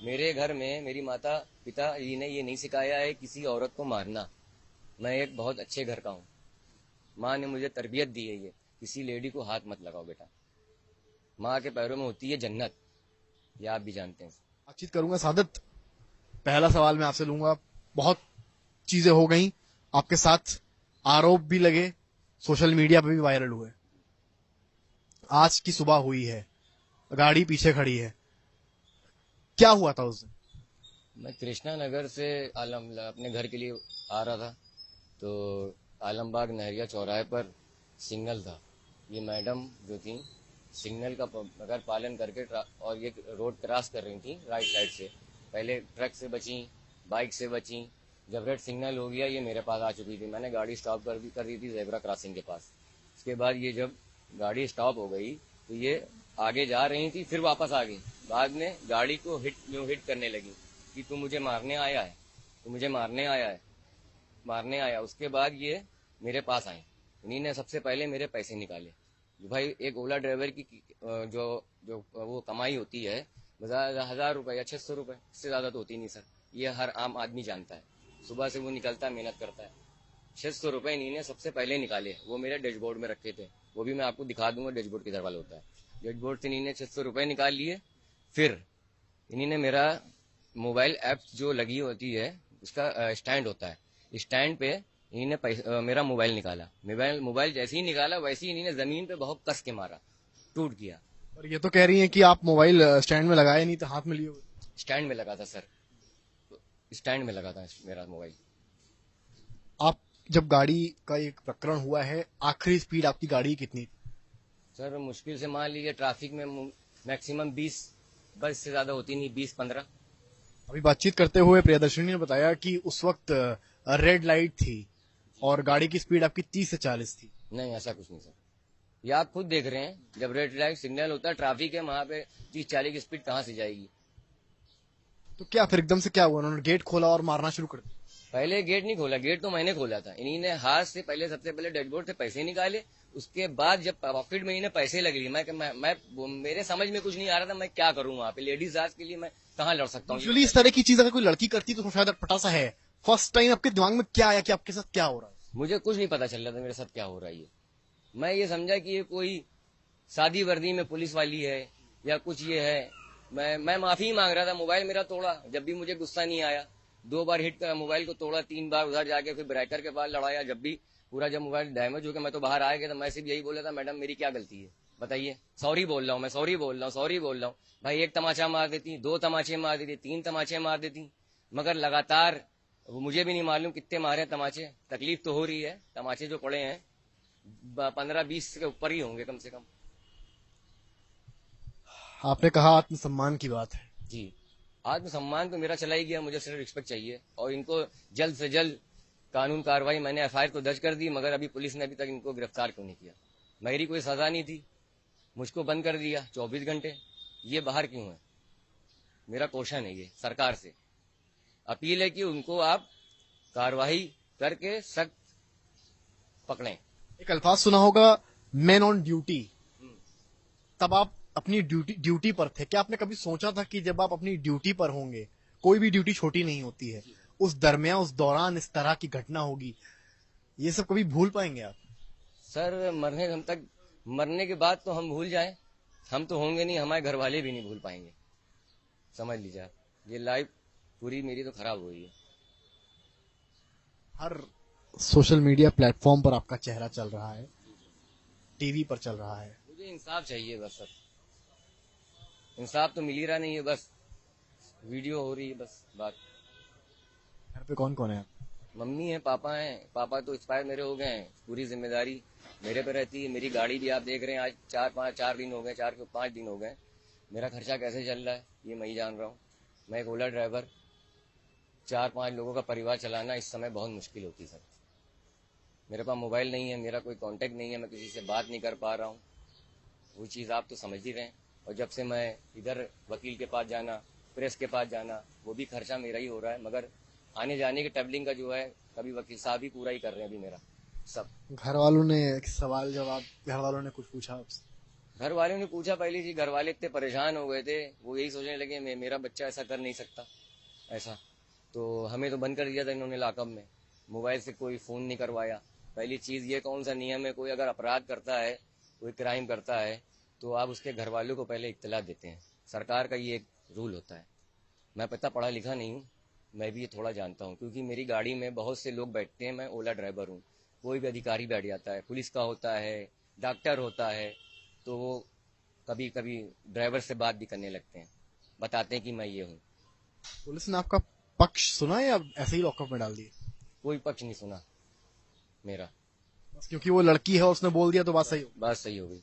मेरे घर में मेरी माता पिता जी ने ये नहीं सिखाया है किसी औरत को मारना। मैं एक बहुत अच्छे घर का हूँ। माँ ने मुझे तरबियत दी है ये, किसी लेडी को हाथ मत लगाओ बेटा। माँ के पैरों में होती है जन्नत, ये आप भी जानते हैं। बातचीत करूंगा सादत। पहला सवाल मैं आपसे लूंगा। बहुत चीजें हो गई आपके साथ, आरोप भी लगे, सोशल मीडिया पे भी वायरल हुए। आज की सुबह हुई है, गाड़ी पीछे खड़ी है, क्या हुआ था उस दिन? मैं कृष्णा नगर से आलम अपने घर के लिए आ रहा था, तो आलमबाग नहरिया चौराहे पर सिग्नल था। ये मैडम जो थी सिग्नल का अगर पालन करके और ये रोड क्रॉस कर रही थी राइट साइड से। पहले ट्रक से बची, बाइक से बची। जब रेड सिग्नल हो गया ये मेरे पास आ चुकी थी। मैंने गाड़ी स्टॉप कर दी थी जेब्रा क्रॉसिंग के पास। उसके बाद ये जब गाड़ी स्टॉप हो गई तो ये आगे जा रही थी, फिर वापस आ गई। बाद में गाड़ी को हिट करने लगी कि तू मुझे मारने आया है, तू मुझे मारने आया। उसके बाद ये मेरे पास आए। इन्हीं ने सबसे पहले मेरे पैसे निकाले। भाई एक ओला ड्राइवर की जो जो वो कमाई होती है 1,000 रुपए या 600 रुपए, इससे ज्यादा तो होती नहीं सर। ये हर आम आदमी जानता है। सुबह से वो निकलता है, मेहनत करता है। 600 रुपए इन्हीं ने सबसे पहले निकाले। वो मेरे डैशबोर्ड में रखे थे, वो भी मैं आपको दिखा दूंगा डैशबोर्ड किधर वाला होता है। डैशबोर्ड से इन्हीं ने 600 रुपए निकाल लिए। फिर इन्हीं ने मेरा मोबाइल ऐप जो लगी होती है उसका स्टैंड होता है, स्टैंड पे इन्हीं ने मेरा मोबाइल निकाला। मोबाइल जैसे ही निकाला वैसे ही इन्हीं ने जमीन पे बहुत कस के मारा, टूट गया। और ये तो कह रही हैं कि आप मोबाइल स्टैंड में लगाए नहीं, तो हाथ में लिए हुए। स्टैंड में लगा था सर, स्टैंड में लगा था मेरा मोबाइल। आप जब गाड़ी का एक प्रकरण हुआ है, आखिरी स्पीड आपकी गाड़ी की कितनी थी? सर मुश्किल से मान लीजिए ट्रैफिक में मैक्सिमम 20, बस से ज्यादा होती नहीं, 20-15। अभी बातचीत करते हुए प्रियदर्शनी ने बताया कि उस वक्त रेड लाइट थी और गाड़ी की स्पीड आपकी 30 से 40 थी। नहीं ऐसा कुछ नहीं सर, ये आप खुद देख रहे हैं। जब रेड लाइट सिग्नल होता है, ट्रैफिक है, वहां पे 30-40 की स्पीड कहाँ से जाएगी। तो क्या फिर एकदम से क्या हुआ, उन्होंने गेट खोला और मारना शुरू कर दिया? पहले गेट नहीं खोला, गेट तो मैंने खोला था। इन्हीं ने हाथ से पहले सबसे पहले डैशबोर्ड से पैसे निकाले। उसके बाद जब पॉकेट में इन्हें पैसे लग लिए, मेरे समझ में कुछ नहीं आ रहा था मैं क्या करूं। वहां पे लेडीज आज के लिए मैं कहाँ लड़ सकता हूँ। यूजुअली इस तरह की चीज अगर कोई लड़की करती तो शायद पटासा है। फर्स्ट टाइम आपके दिमाग में क्या आया कि आपके साथ क्या हो रहा है? मुझे कुछ नहीं पता चल रहा था मेरे साथ क्या हो रहा है। ये मैं ये समझा कि ये कोई शादी वर्दी में पुलिस वाली है या कुछ ये है। मैं माफी मांग रहा था। मोबाइल मेरा तोड़ा, जब भी मुझे गुस्सा नहीं आया। 2 बार हिट कर मोबाइल को तोड़ा, 3 बार उधर जाके फिर ब्रेकर के पास लड़ाया। जब भी पूरा जब मोबाइल डैमेज हो गया मैं तो बाहर आ गया था। मैं सिर्फ यही बोला था, मैडम मेरी क्या गलती है बताइए। सॉरी बोल रहा हूँ, मैं सॉरी बोल रहा हूँ, सॉरी बोल रहा हूँ। भाई एक तमाचा मार देती, 2 तमाचे मार देती, 3 तमाचे मार देती, मगर लगातार वो मुझे भी नहीं मालूम कितने मारे तमाचे। तकलीफ तो हो रही है, तमाचे जो पड़े हैं 15-20 के ऊपर ही होंगे कम से कम। आपने कहा आत्मसम्मान की बात है। जी, आत्मसम्मान तो मेरा चला ही गया। मुझे सिर्फ रिस्पेक्ट चाहिए और इनको जल्द से जल्द कानून कार्रवाई। मैंने एफआईआर तो दर्ज कर दी, मगर अभी पुलिस ने अभी तक इनको गिरफ्तार क्यों नहीं किया। मेरी कोई सजा नहीं थी, मुझको बंद कर दिया 24 घंटे। ये बाहर क्यों है, मेरा क्वेश्चन है ये सरकार से। अपील है कि उनको आप कार्रवाई करके सख्त पकड़ें। एक अल्फाज सुना होगा, मैन ऑन ड्यूटी। तब आप अपनी ड्यूटी पर थे। क्या आपने कभी सोचा था कि जब आप अपनी ड्यूटी पर होंगे, कोई भी ड्यूटी छोटी नहीं होती है, उस दरमियान उस दौरान इस तरह की घटना होगी, ये सब कभी भूल पाएंगे आप? सर मरने के बाद तो हम भूल जाएं, हम तो होंगे नहीं, हमारे घर वाले भी नहीं भूल पाएंगे। समझ लीजिए आप, ये लाइफ पूरी मेरी तो खराब हुई है। हर सोशल मीडिया प्लेटफॉर्म पर आपका चेहरा चल रहा है, टीवी पर चल रहा है। मुझे इंसाफ चाहिए बस सर, इंसाफ तो मिल ही रहा नहीं है। बस वीडियो हो रही है, बस बात। घर पे कौन कौन है आप? मम्मी है, पापा हैं। पापा तो एक्सपायर मेरे हो गए हैं, पूरी जिम्मेदारी मेरे पे रहती है। मेरी गाड़ी भी आप देख रहे हैं, आज 4 दिन हो गए, 4 से 5 दिन हो गए। मेरा खर्चा कैसे चल रहा है ये मैं ही जान रहा हूँ। मैं एक ओला ड्राइवर, 4-5 लोगों का परिवार चलाना इस समय बहुत मुश्किल होती है सर। मेरे पास मोबाइल नहीं है, मेरा कोई कांटेक्ट नहीं है, मैं किसी से बात नहीं कर पा रहा हूँ। वो चीज़ आप तो समझ ही रहे हैं। और जब से मैं इधर वकील के पास जाना, प्रेस के पास जाना, वो भी खर्चा मेरा ही हो रहा है। मगर आने जाने की ट्रैवलिंग का जो है, कभी वकील साहब ही पूरा ही कर रहे हैं अभी मेरा सब। घर वालों ने एक सवाल जवाब, घर वालों ने कुछ पूछा आपसे? घर वालों ने पूछा पहली चीज, घर वाले इतने परेशान हो गए थे, वो यही सोचने लगे मेरा बच्चा ऐसा कर नहीं सकता ऐसा। तो हमें तो बंद कर दिया था इन्होंने लॉकअप में, मोबाइल से कोई फ़ोन नहीं करवाया। पहली चीज़ ये कौन सा नियम है, कोई अगर अपराध करता है, कोई क्राइम करता है, तो आप उसके घर वालों को पहले इत्तला देते हैं। सरकार का ये एक रूल होता है। मैं पता पढ़ा लिखा नहीं हूँ, मैं भी ये थोड़ा जानता हूँ, क्योंकि मेरी गाड़ी में बहुत से लोग बैठते हैं, मैं ओला ड्राइवर हूँ। कोई भी अधिकारी बैठ जाता है, पुलिस का होता है, डॉक्टर होता है, तो वो कभी कभी ड्राइवर से बात भी करने लगते हैं, बताते हैं कि मैं ये हूँ। पुलिस ने आपका पक्ष सुना या ऐसे ही लॉकअप में डाल दिए? कोई पक्ष नहीं सुना मेरा, बस क्योंकि वो लड़की है उसने बोल दिया तो बात सही हो? बात सही हो गई।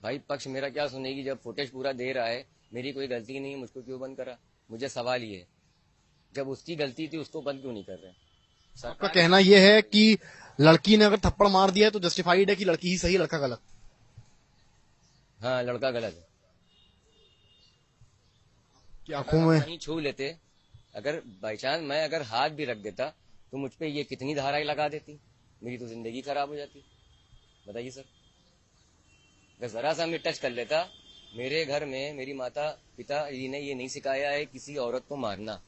भाई पक्ष मेरा क्या सुनेगी, जब फुटेज पूरा दे रहा है, मेरी कोई गलती नहीं है, मुझको क्यों बंद करा? मुझे सवाल ये है, जब उसकी गलती थी उसको बंद क्यों नहीं कर रहे? आपका सरकार कहना यह है कि लड़की ने अगर थप्पड़ मार दिया है तो जस्टिफाइड है कि लड़की ही सही लड़का गलत? हाँ, लड़का गलत है। की अगर आंखों हम में कहीं छू लेते, अगर बाई चांस मैं अगर हाथ भी रख देता, तो मुझ पे ये कितनी धाराएं लगा देती, मेरी तो जिंदगी खराब हो जाती। बताइए सर, अगर जरा सा मैं टच कर लेता, मेरे घर में मेरी माता पिता जी ने ये नहीं सिखाया है किसी औरत को मारना।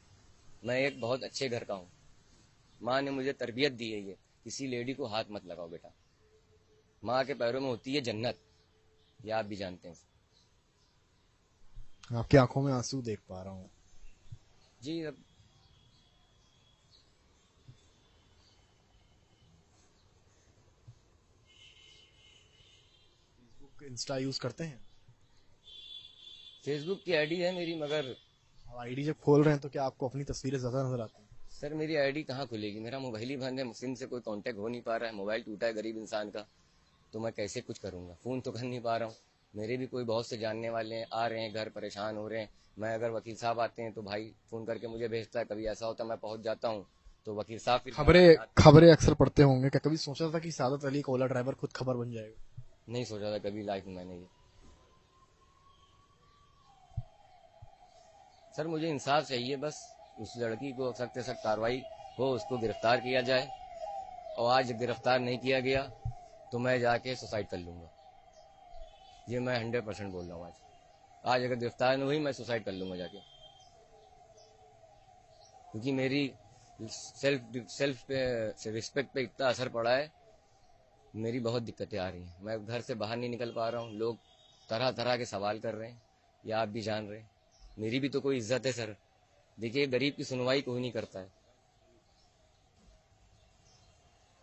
मैं एक बहुत अच्छे घर का हूँ, माँ ने मुझे तरबियत दी है ये, किसी लेडी को हाथ मत लगाओ बेटा, माँ के पैरों में होती है जन्नत, ये आप भी जानते हैं। आपकी आंखों में आंसू देख पा रहा हूँ। जी अब इंस्टा यूज करते हैं? फेसबुक की आईडी है मेरी, मगर अब आईडी जब खोल रहे हैं तो क्या आपको अपनी तस्वीरें ज्यादा नजर आती हैं? सर मेरी आईडी कहाँ खुलेगी, मेरा मोबाइल ही बंद है, मुस्लिम से कोई कांटेक्ट हो नहीं पा रहा है, मोबाइल टूटा है गरीब इंसान का, तो मैं कैसे कुछ करूँगा, फ़ोन तो कर नहीं पा रहा हूँ। मेरे भी कोई बहुत से जानने वाले हैं, आ रहे हैं घर, परेशान हो रहे हैं। मैं अगर वकील साहब आते हैं तो भाई फ़ोन करके मुझे भेजता है, कभी ऐसा होता है मैं पहुँच जाता हूँ तो वकील साहब फिर खबरें खबरें अक्सर पढ़ते होंगे, क्या कभी सोचा था कि सादत अली का ओला ड्राइवर खुद खबर बन जाएगा? नहीं सोचा था कभी लाइफ में मैंने ये। सर मुझे इंसाफ चाहिए बस, उस लड़की को सख्त से सख्त कार्रवाई हो, उसको गिरफ्तार किया जाए, और आज गिरफ्तार नहीं किया गया तो मैं जाके सुसाइड कर लूँगा। ये मैं 100% बोल रहा हूँ। आज अगर गिरफ्तार नहीं हुई मैं सुसाइड कर लूँगा जाके, क्योंकि मेरी सेल्फ पे रिस्पेक्ट पे इतना असर पड़ा है, मेरी बहुत दिक्कतें आ रही हैं, मैं घर से बाहर नहीं निकल पा रहा हूँ, लोग तरह तरह के सवाल कर रहे हैं, या आप भी जान रहे हैं, मेरी भी तो कोई इज्जत है सर। देखिए गरीब की सुनवाई कोई नहीं करता है,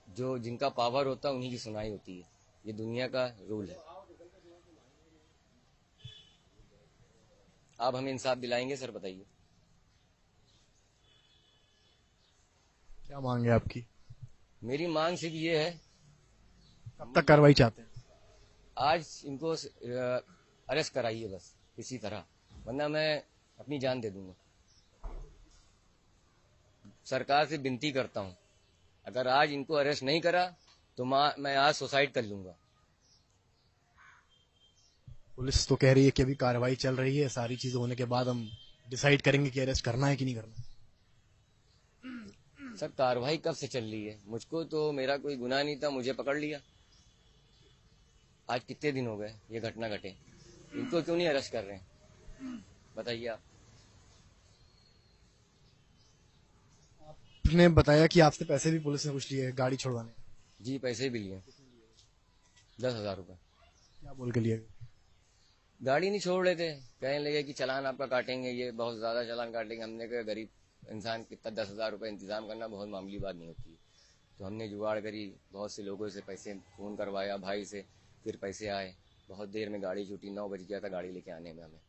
जो जिनका पावर होता है उन्हीं की सुनाई होती है, ये दुनिया का रूल है। आप हमें इंसाफ दिलाएंगे सर, बताइए। क्या मांग है आपकी? मेरी मांग सिर्फ ये है, कब तक कार्रवाई चाहते हैं? आज इनको अरेस्ट कराइए बस किसी तरह, वरना मैं अपनी जान दे दूंगा। सरकार से विनती करता हूँ, अगर आज इनको अरेस्ट नहीं करा तो मैं आज सुसाइड कर लूंगा। पुलिस तो कह रही है कि अभी कार्रवाई चल रही है, सारी चीजें होने के बाद हम डिसाइड करेंगे कि अरेस्ट करना है कि नहीं करना। सर कार्रवाई कब से चल रही है, मुझको तो मेरा कोई गुनाह नहीं था, मुझे पकड़ लिया। आज कितने दिन हो गए ये घटना घटे, इनको क्यों नहीं अरेस्ट कर रहे हैं, बताइए आप। आपने बताया कि आपसे पैसे भी पुलिस ने कुछ लिए गाड़ी छुड़वाने। जी पैसे भी लिए, 10,000 रुपये। क्या बोल के लिए? गाड़ी नहीं छोड़ रहे थे, कहने लगे कि चालान आपका काटेंगे, ये बहुत ज्यादा चालान काटेंगे। हमने कहा गरीब इंसान कितना 10,000 रुपये इंतजाम करना बहुत मामूली बात नहीं होती है, तो हमने जुगाड़ करी, बहुत से लोगों से पैसे फ़ोन करवाया, भाई से, फिर पैसे आए, बहुत देर में गाड़ी छूटी, 9 बज गया था गाड़ी लेके आने में हमें।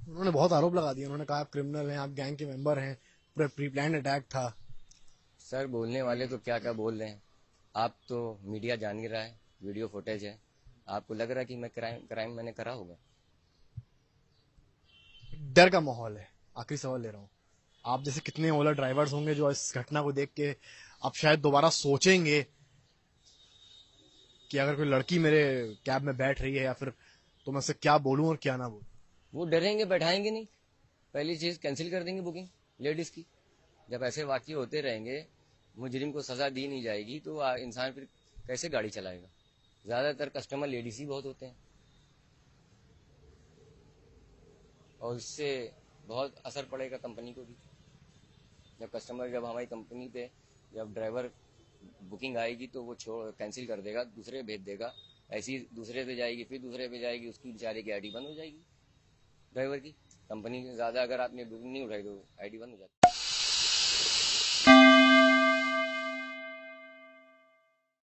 उन्होंने बहुत आरोप लगा दिए, उन्होंने कहा आप क्रिमिनल हैं, आप गैंग के मेंबर हैं, पूरा प्री प्लान अटैक था। सर बोलने वाले तो क्या क्या बोल रहे हैं, आप तो मीडिया जान ही रहा है, वीडियो फुटेज है, आपको लग रहा है कि मैं क्राइम मैंने करा होगा? डर का माहौल है। आखिरी सवाल ले रहा हूँ, आप जैसे कितने ओला ड्राइवर्स होंगे जो इस घटना को देख के अब शायद दोबारा सोचेंगे कि अगर कोई लड़की मेरे कैब में बैठ रही है या फिर, तो मैं उससे क्या बोलूं और क्या ना बोलूं। वो डरेंगे, बैठाएंगे नहीं, पहली चीज कैंसिल कर देंगे बुकिंग लेडीज की। जब ऐसे वाकये होते रहेंगे, मुजरिम को सजा दी नहीं जाएगी, तो इंसान फिर कैसे गाड़ी चलाएगा? ज़्यादातर कस्टमर लेडीज ही बहुत होते हैं और इससे बहुत असर पड़ेगा कंपनी को भी। जब हमारी कंपनी पे जब ड्राइवर बुकिंग आएगी तो वो कैंसिल कर देगा, दूसरे भेज देगा, ऐसी दूसरे पे जाएगी, फिर दूसरे पे जाएगी, उसकी बेचारे की आईडी बंद हो जाएगी ड्राइवर की। कंपनी ज़्यादा अगर आपने बुकिंग नहीं उठाई तो आईडी बंद हो जाती है।